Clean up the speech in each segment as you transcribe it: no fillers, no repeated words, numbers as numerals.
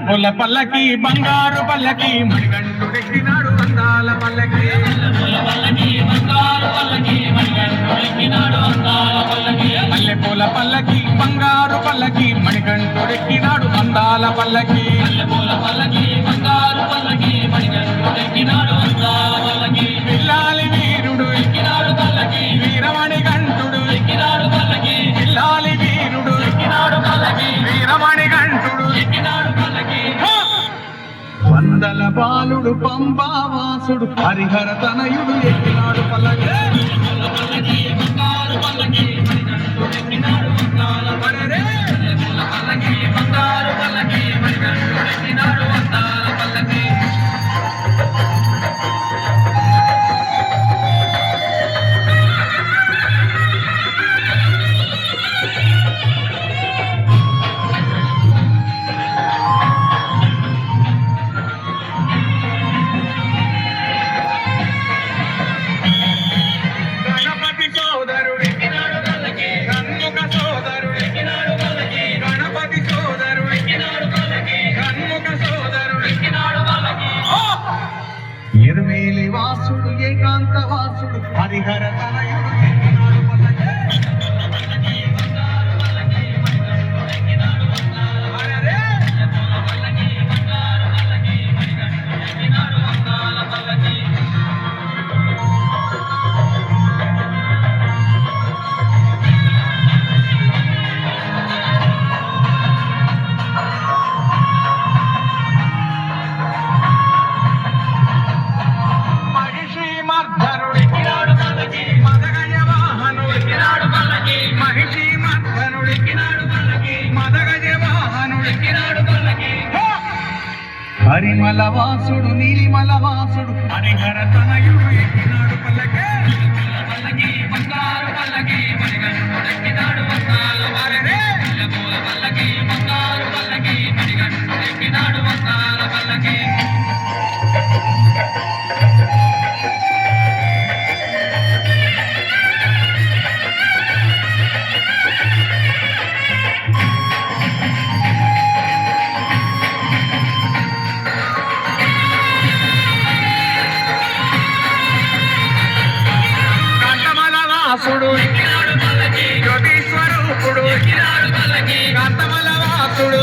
పూల పల్లకి బంగారు పల్లకి మణికంఠుడెక్కినాడు అందాల పల్లకి మల్లె పూల పల్లకి బంగారు పల్లకి మణికంఠుడెక్కినాడు అందాల పల్లకి పిల్లాలి వీరుడు ఎక్కినాడు పల్లకి వీరమణి కంఠుడు ఎక్కినాడు పల్లకి పిల్లాలి వీరుడు ఎక్కినాడు పల్లకి వీరమణి కంఠుడు ఎక్కినాడు పల్లకి వందల బాలుడు పంబావాసుడు హరిహర తనయుడు ఎక్కినాడు పల్లకి ఎరుమేలి వాసుడు ఏకాంత వాసుడు హరిహర తనయుడు ఎక్కినాడు పల్లకి హరిమల వాసుడు నీలిమల వాసుడు హరిహర తనయుడు ఎక్కినాడు పల్లకి బంగారు పల్లకి మణికంఠుడెక్కినాడు వందాల పల్లకి బంగారు పల్లకి మణికంఠుడెక్కినాడు వందాల పల్లకి వాసుడు జ్యోతిస్వరూపుడు కాంతమల వాసుడు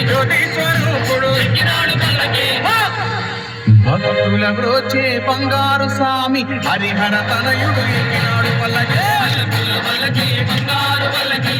జ్యోతిస్వరూపుడు భక్తుల బ్రోచే బంగారు స్వామి హరిహర తనయుడు ఎక్కినాడు పల్లకి బంగారు పల్లకి